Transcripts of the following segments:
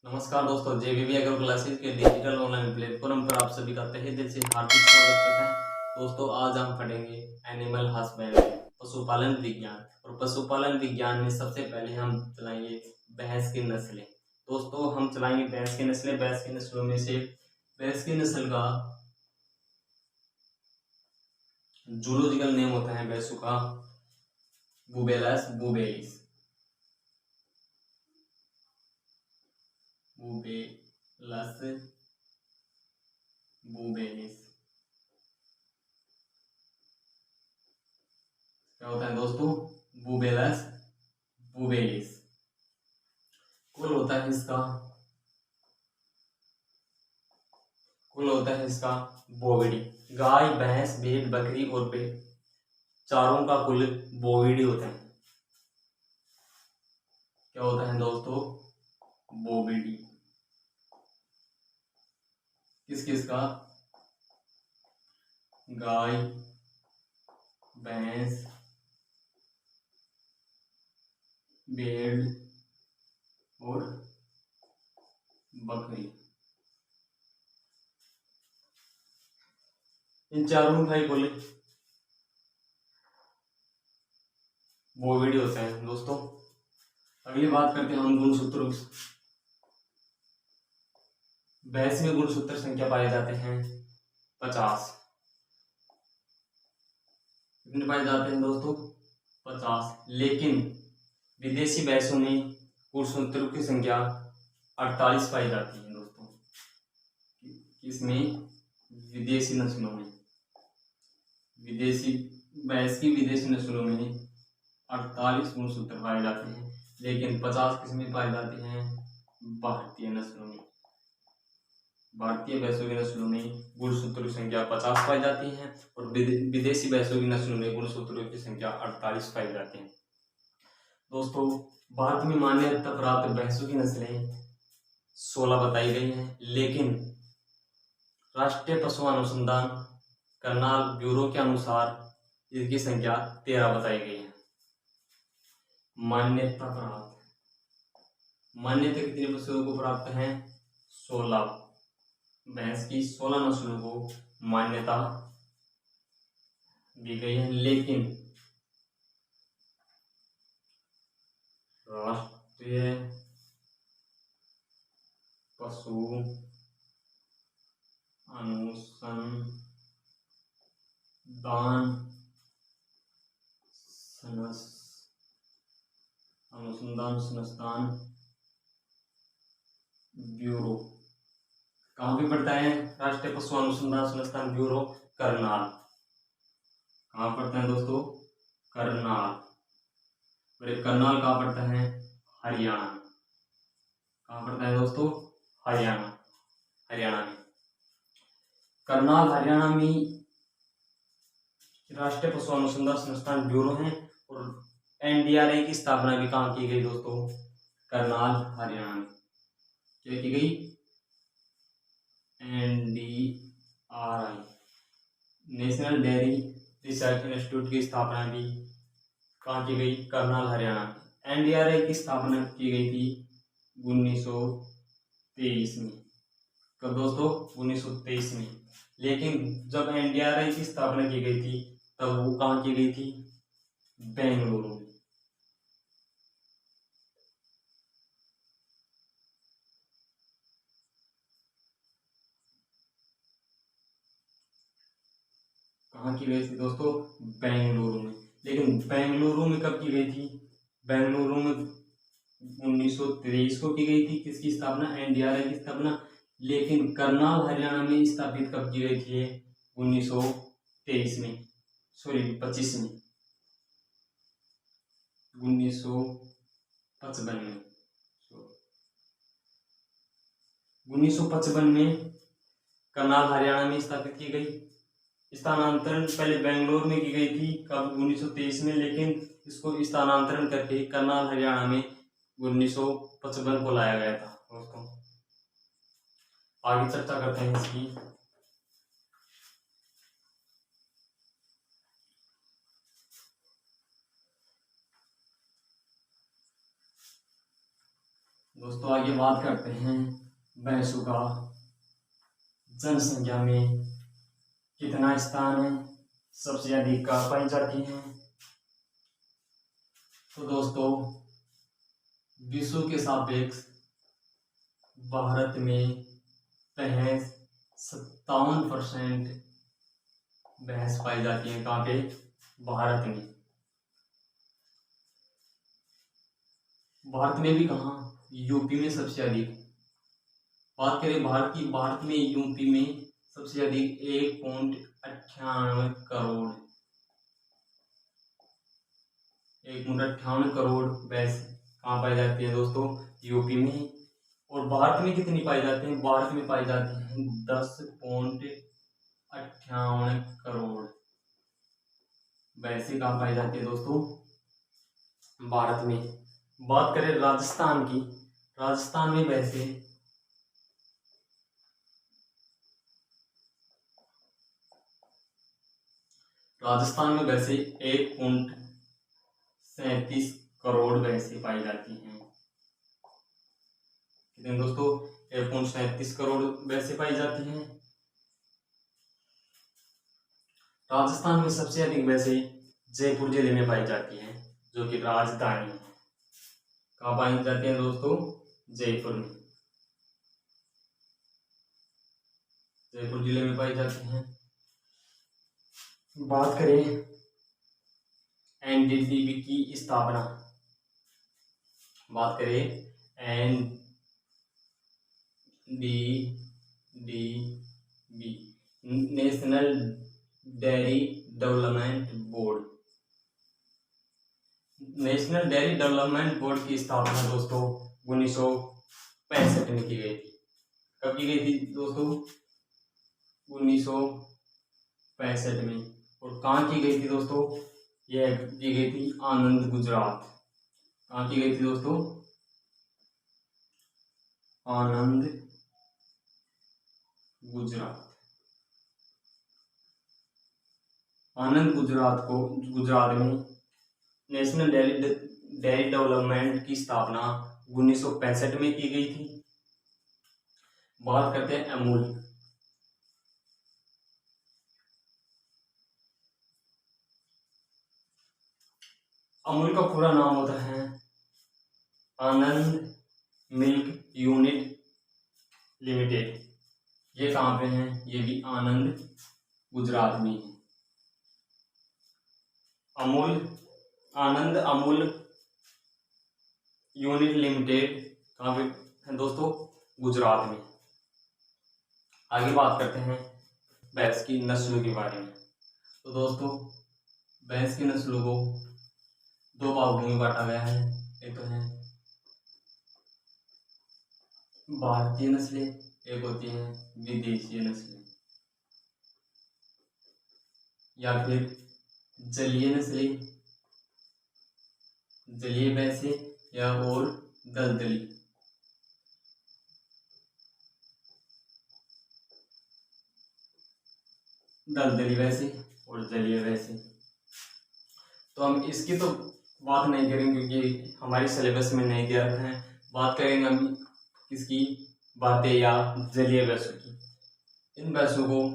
नमस्कार दोस्तों, जेबीबी agro classes के डिजिटल ऑनलाइन प्लेटफॉर्म पर आप सभी का तहे दिल से हार्दिक स्वागत करते हैं। दोस्तों, आज हम पढ़ेंगे एनिमल हस्बेंड्री, पशुपालन विज्ञान। और पशुपालन विज्ञान में सबसे पहले हम चलाएंगे भैंस की नस्लें। दोस्तों, हम चलाएंगे भैंस की नस्लें। भैंस की नस्लों में से भैंस की नस्ल का जूलॉजिकल नेम होता है भैंसों का बुबेलस बुबेलिस। बुबेलस बुबेलिस क्या होता है दोस्तों? बुबेलस बुबेलिस। कुल होता है इसका बोविडी। गाय, भैंस, भेड़, बकरी और भेड़ चारों का कुल बोविडी होता है। क्या होता है दोस्तों? बोविडी। किस किस का? गाय, भैंस, भेड़ और बकरी, इन चारों का ही कुल बोविडी होता है दोस्तों। अगली बात करते हैं हम गुणसूत्रों। भैंस में गुणसूत्र संख्या पाए जाते हैं 50। कितने पाए जाते हैं दोस्तों? 50। लेकिन विदेशी भैंसों में गुणसूत्रों की संख्या 48 पाई जाती है दोस्तों। इसमें विदेशी नस्लों में, विदेशी भैंस की विदेशी नस्लों में 48 गुणसूत्र पाए जाते हैं, लेकिन 50 किस्में पाई जाती हैं भारतीय नस्लों में। भारतीय भैंसों की नस्लों में गुणसूत्रों की संख्या 50 पाई जाती है और विदेशी भैंसों की नस्लों में गुणसूत्रों की संख्या 48 पाई जाती है। दोस्तों, भारत में मान्यता प्राप्त भैंसों की नस्लें 16 बताई गई हैं, लेकिन राष्ट्रीय पशु अनुसंधान करनाल ब्यूरो के अनुसार इसकी संख्या 13 बताई गई है। मान्यता प्राप्त, मान्यता कितने पशुओं को प्राप्त है? 16। भैंस की 16 नस्लों को मान्यता दी गई है, लेकिन राष्ट्रीय पशु अनुसंधान संस्थान ब्यूरो कहाँ पे पड़ता है? राष्ट्रीय पशु अनुसंधान संस्थान ब्यूरो करनाल। कहाँ पड़ता है दोस्तों? करनाल। और ये करनाल कहाँ पड़ता है? हरियाणा। कहाँ पड़ता है दोस्तों? हरियाणा। हरियाणा में करनाल, हरियाणा में राष्ट्रीय पशु अनुसंधान संस्थान ब्यूरो है। और एनडीआरआई की स्थापना भी कहाँ की गई दोस्तों? करनाल, हरियाणा में। क्या की गई? NDRI, national dairy research institute की स्थापना भी कहाँ की गई? करनाल, हरियाणा में। एनडीआरआई की स्थापना की गई थी 1923 में। कब दोस्तों? 1923 में। लेकिन जब एनडीआरआई की स्थापना की गई थी तब वो कहाँ की गई थी? बेंगलुरु में। कहाँ की गई थी दोस्तों? बेंगलुरु में। लेकिन बेंगलुरु में कब की गई थी? बेंगलुरु में 1923 को की गई थी। किसकी स्थापना? एनडीआरआई की स्थापना। लेकिन करनाल, हरियाणा में स्थापित कब की गई थी? 1923 में, सॉरी 25 में, 1955 में। 1955 में करनाल, हरियाणा में स्थापित की गई। स्थानांतरण पहले बेंगलोर में की गई थी, कब? 1923 में। लेकिन इसको स्थानांतरण करके करनाल, हरियाणा में 1955 को लाया गया था दोस्तों। आगे चर्चा करते हैं इसकी। दोस्तों आगे बात करते हैं भैंसों का जनसंख्या में कितना स्थान है, सबसे अधिक कहाँ पाई जाती है। तो दोस्तों विश्व के सापेक्ष भारत में भैंस 57% भैंस पाई जाती है। कहाँ पे? भारत में। भारत में भी कहाँ? यूपी में सबसे अधिक। बात करें भारत की, भारत में यूपी में सबसे अधिक 1.98 करोड़ 1.98 करोड़ भैंस कहाँ पाई जाती है दोस्तों? यूपी में। और भारत में कितनी पाई जाती है? भारत में पाई जाती है 10.58 करोड़ भैंसें कहाँ पाई जाती है दोस्तों? भारत में। बात करें राजस्थान की, राजस्थान में भैंसें राजस्थान में वैसे 1.37 करोड़ भैंसें पाई जाती हैं। कितने दोस्तों? 1.37 करोड़ भैंसें पाई जाती हैं। राजस्थान में सबसे अधिक भैंसें जयपुर जिले में पाई जाती हैं, जो कि राजधानी है। कहाँ पाई जाती हैं दोस्तों? जयपुर में। जयपुर जिले में पाई जाती हैं। बात करें एनडीडीबी की स्थापना, बात करें NDDB national dairy development board. National dairy development board की स्थापना दोस्तों 1965 में की गई थी। कब की गई थी दोस्तों? 1965 में। और कहाँ की गई थी दोस्तों? यह की गई थी आनंद, गुजरात। कहाँ की गई थी दोस्तों? आनंद, गुजरात। आनंद गुजरात में नेशनल डेयरी डेवलपमेंट की स्थापना 1965 में की गई थी। बात करते हैं अमूल। अमूल का पूरा नाम होता है आनंद मिल्क यूनिट लिमिटेड। ये कहाँ पे है? ये भी आनंद, गुजरात में है। अमूल यूनिट लिमिटेड कहाँ पे है दोस्तों? गुजरात में। आगे बात करते हैं भैंस की नस्लों के बारे में। तो दोस्तों भैंस की नस्लों को दो भागों में बांटा गया है। एक तो है भारतीय नस्लें, एक होती हैं विदेशी नस्लें, या फिर जलीय नस्लें, जलीय भैंसें, या और दलदली। दलदली भैंसें और जलीय भैंसें। तो हम इसकी तो बात नहीं करेंगे क्योंकि हमारे सिलेबस में नहीं दिया है। बात करेंगे हम किसकी? बातें या जलीय भैंसों की। इन भैंसों को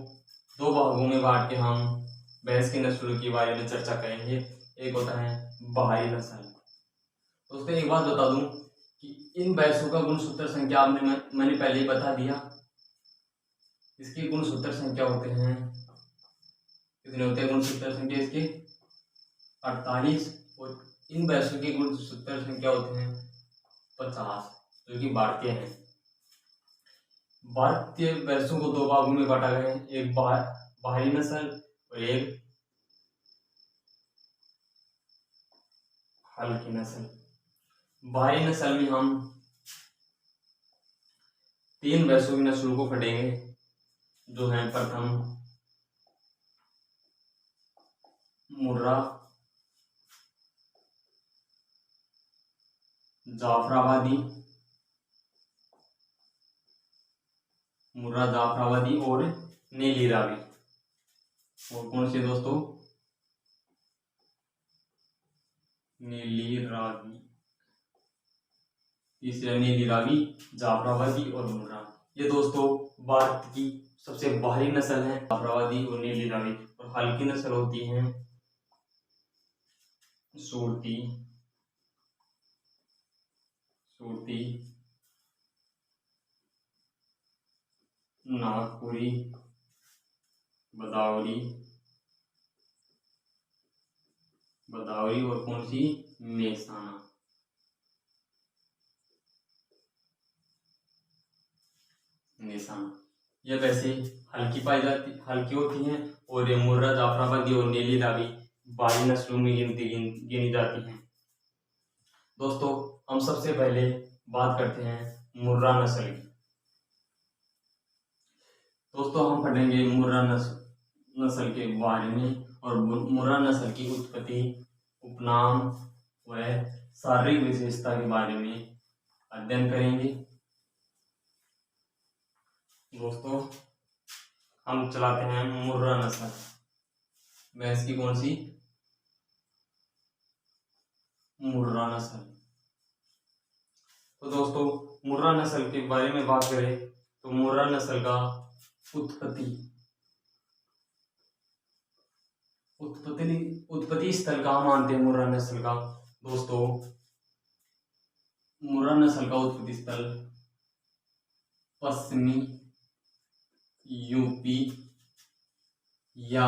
दो भागों में बांट के हम भैंस की नस्लों के बारे में चर्चा करेंगे। एक होता है बाहरी नस्ल। दोस्तों एक बात बता दूं कि इन भैंसों का गुणसूत्र संख्या मैंने पहले ही बता दिया। इसके गुणसूत्र संख्या होते हैं, कितने होते हैं गुणसूत्र संख्या इसके? 48। और इन भैंसों के गुणसूत्र संख्या होते हैं 50, जो कि भारतीय है। भारतीय भैंसों को दो भागों में बांटा गया है, एक बाहरी नस्ल और एक हल्की नस्ल। बाहरी नस्ल में हम 3 भैंसों की नस्लों को पढ़ेंगे, जो है प्रथम मुर्रा, जाफराबादी, और नीली रावी। और कौन से दोस्तों? नीली रावी। तीसरा नीली रावी, जाफराबादी और मुर्रा। ये दोस्तों भारत की सबसे भारी नस्ल है जाफराबादी और नीली रावी, और हल्की नस्ल होती है सूरती, सूरती, नागपुरी, बदावरी, बदावरी और कौन सी, मेहसाना। मेहसाना ये वैसे हल्की पाई जाती, हल्की होती हैं, और ये मुर्रा, जाफराबादी और नीली रावी भारी नस्लों में गिनी जाती हैं। दोस्तों हम सबसे पहले बात करते हैं मुर्रा नस्ल की। दोस्तों हम पढ़ेंगे मुर्रा नस्ल के बारे में, और मुर्रा नस्ल की उत्पत्ति, उपनाम व शारीरिक विशेषता के बारे में अध्ययन करेंगे। दोस्तों हम चलाते हैं मुर्रा नस्ल, भैंस की कौन सी, मुर्रा नस्ल। तो दोस्तों मुर्रा नस्ल के बारे में बात करें तो मुर्रा नस्ल का उत्पत्ति स्थल कहाँ मानते हैं मुर्रा नस्ल का। दोस्तों मुर्रा नस्ल का उत्पत्ति स्थल पश्चिमी यूपी या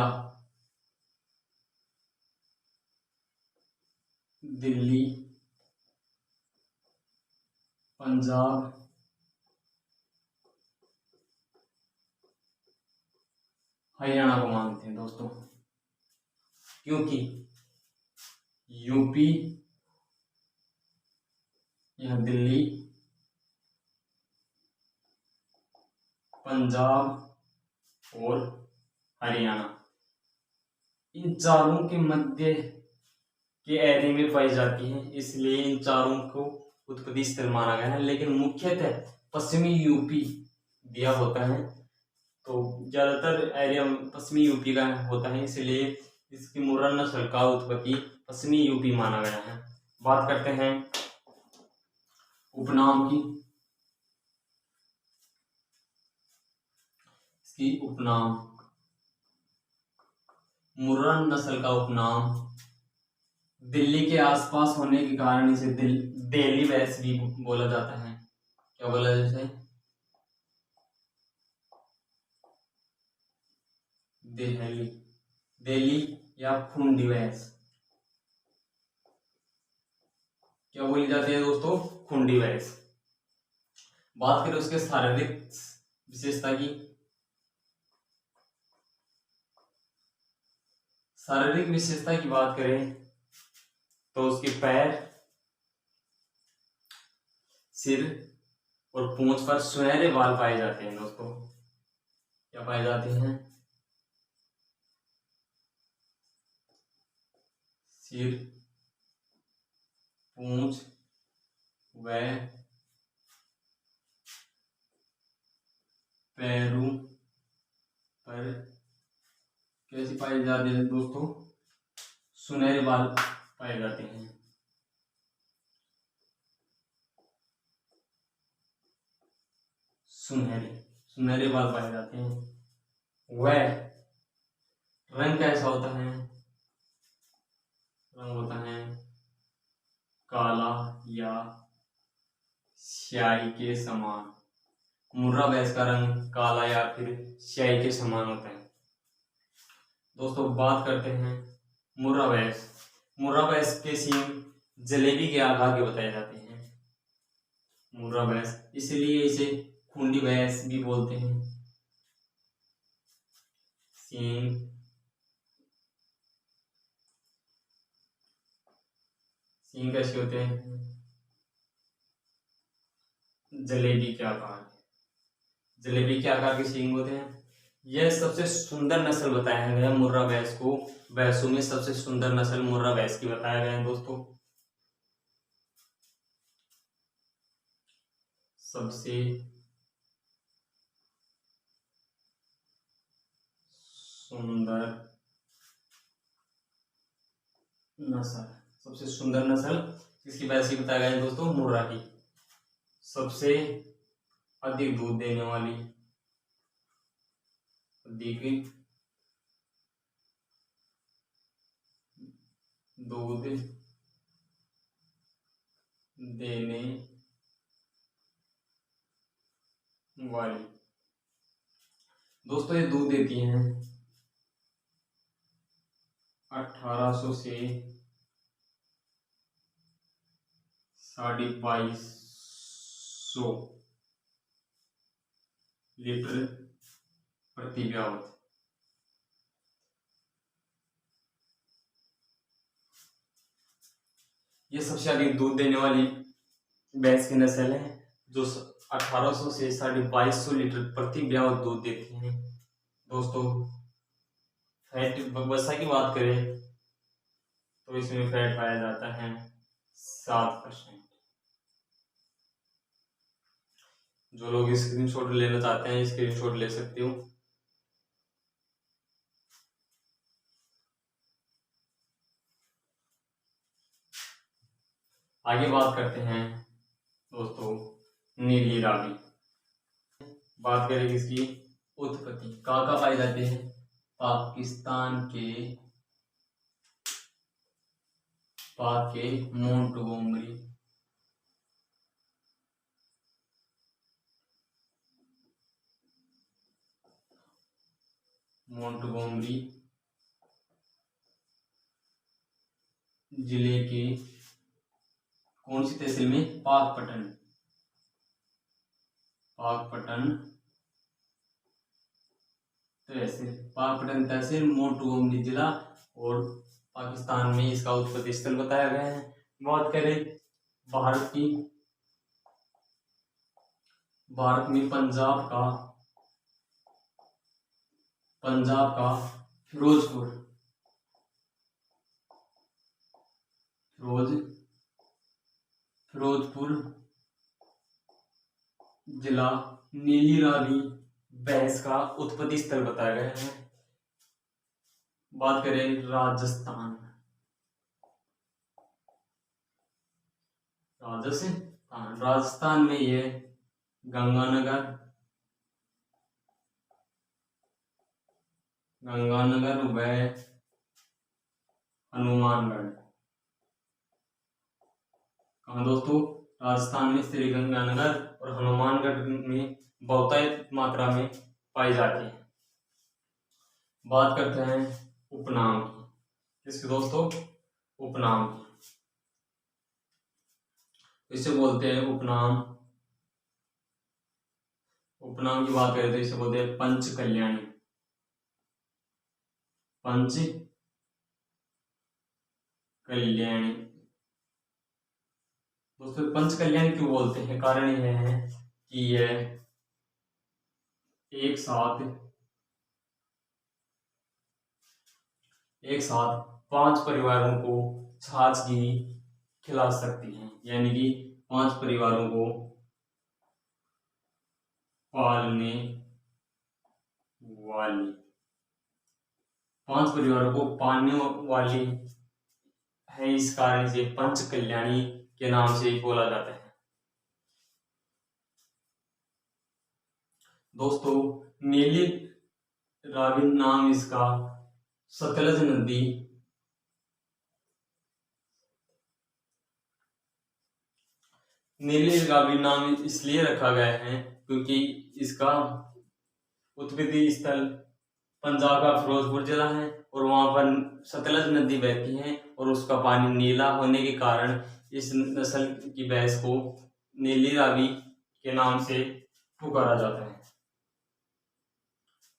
दिल्ली, पंजाब, हरियाणा को मानते हैं दोस्तों, क्योंकि यूपी या दिल्ली, पंजाब और हरियाणा इन चारों के मध्य के एरिया में पाई जाती हैं, इसलिए इन चारों को उत्पत्ति स्थल माना गया है। लेकिन मुख्यतः पश्चिमी यूपी दिया होता है, तो ज्यादातर एरिया पश्चिमी यूपी का होता है, इसलिए इसकी मुर्रा नस्ल का उत्पत्ति पश्चिमी यूपी माना गया है। बात करते हैं उपनाम की। इसकी उपनाम, मुर्रा नस्ल का उपनाम दिल्ली के आसपास होने के कारण इसे दिल्ली भैंस भी बोला जाता है। क्या बोला जाता है, दिल्ली या खूंडी भैंस। क्या बोली जाती है दोस्तों, खूंडी भैंस। बात करें उसके शारीरिक विशेषता की, शारीरिक विशेषता की बात करें तो उसके पैर, सिर और पूंछ पर सुनहरे बाल पाए जाते हैं दोस्तों। क्या पाए जाते हैं, सिर, पूंछ व पैरों पर कैसी पाए जाते हैं दोस्तों, सुनहरे बाल पाए जाते हैं। सुनहरे बाल पाए जाते हैं। वह रंग कैसा होता है, रंग होता है काला या स्याही के समान। मुर्रा भैंस का रंग काला या फिर स्याही के समान होता है। दोस्तों बात करते हैं मुर्रा भैंस। मुर्रा भैंस के सींग जलेबी के आकार के बताए जाते हैं। मुर्रा भैंस, इसलिए इसे खूंडी भैंस भी बोलते हैं। सींग कैसे होते हैं, जलेबी के आकार के सींग होते हैं। यह सबसे सुंदर नस्ल बताया गया मुर्रा भैंस को, भैंसों में सबसे सुंदर नस्ल मुर्रा भैंस की बताया गया है दोस्तों। सबसे सुंदर नस्ल, इसकी वैसे बताया गया है दोस्तों मुर्रा की। सबसे अधिक दूध देने वाली, अधिक दूध देने वाली। दोस्तों ये दूध देती हैं 1800 से 2250 लीटर प्रति व्यावत। ये सबसे अधिक दूध देने वाली भैंस की नस्ल है जो 1800 से 2250 लीटर प्रति व्यावत दूध देती हैं। दोस्तों फैट वसा की बात करें तो इसमें फैट पाया जाता है 7%। जो लोग स्क्रीनशॉट लेना चाहते हैं स्क्रीनशॉट ले सकते हो। आगे बात करते हैं दोस्तों नीली रावी। बात करें इसकी उत्पत्ति कहाँ पाई जाती है। पाकिस्तान के मोंटगोमरी जिले के कौन सी तहसील में, पाकपटन तहसील मोंटगोमरी जिला और पाकिस्तान में इसका उत्पत्ति स्थल बताया गया है। बात करें भारत में पंजाब का फिरोजपुर जिला नीली रावी भैंस का उत्पत्ति स्थल बताया गया है। बात करें राजस्थान में ये गंगानगर व हनुमानगढ़। कहाँ दोस्तों, राजस्थान में श्री गंगानगर और हनुमानगढ़ में बहुतायत मात्रा में पाई जाती है। बात करते हैं उपनाम की। किसके दोस्तों, उपनाम की। इसे बोलते हैं उपनाम की बात करें तो इसे बोलते हैं पंच कल्याणी। दोस्तों पंच कल्याणी क्यों बोलते हैं, कारण यह है कि यह एक साथ 5 परिवारों को छाछ घी खिला सकती हैं, यानी कि 5 परिवारों को पालने वाली है। इस कारण से पंच कल्याणी के नाम से बोला जाता है। दोस्तों नीली रावी नाम इसका सतलज नदी नीली रावी नाम इसलिए रखा गया है क्योंकि इसका उत्पत्ति स्थल पंजाब का फिरोजपुर जिला है और वहां पर सतलज नदी बहती है और उसका पानी नीला होने के कारण इस नस्ल की भैंस को नीली रावी के नाम से पुकारा जाता है।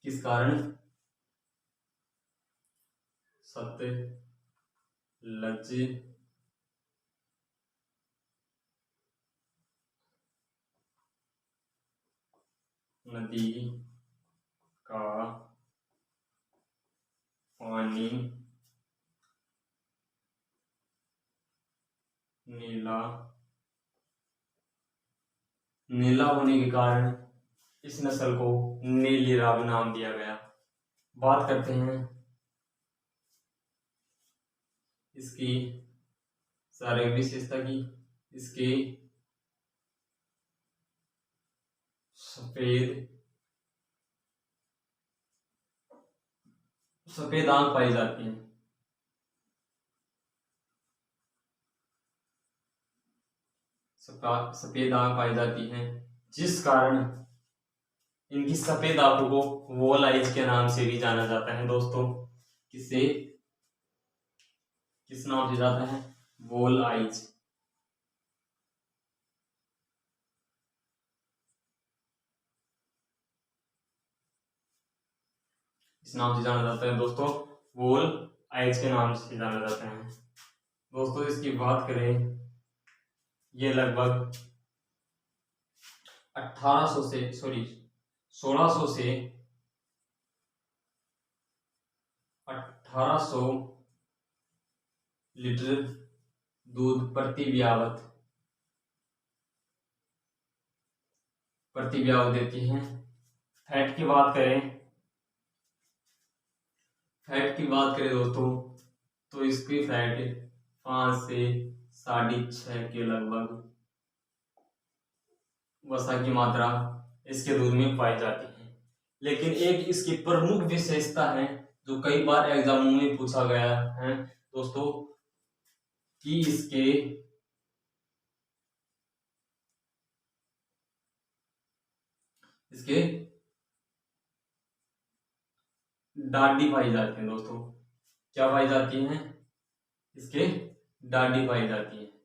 किस कारण, सतलज नदी का पानी नीला होने के कारण इस नस्ल को नीली रावी नाम दिया गया। बात करते हैं इसकी शारीरिक विशेषता की। इसके सफेद सफेद आंख पाई जाती है। सफेद आंख पाई जाती है, जिस कारण इनकी सफेद आंखों को वॉल आइज के नाम से भी जाना जाता है दोस्तों। किसे किस नाम से जाता है? Wall eyes. इस नाम से जाना जाता है दोस्तों, वॉल आइज के नाम से जाना जाता है दोस्तों। इसकी बात करें, ये लगभग 1600 से 1800 लीटर दूध प्रति ब्याव देती हैं। फैट की बात करें दोस्तों, तो इसकी फैट 5 से 6.5 के लगभग वसा की मात्रा इसके दूध में पाई जाती है। लेकिन एक इसकी प्रमुख विशेषता है जो कई बार एग्जामों में पूछा गया है दोस्तों, कि इसके डांडी पाई जाती है दोस्तों। क्या पाई जाती है? इसके डांडी पाई जाती है।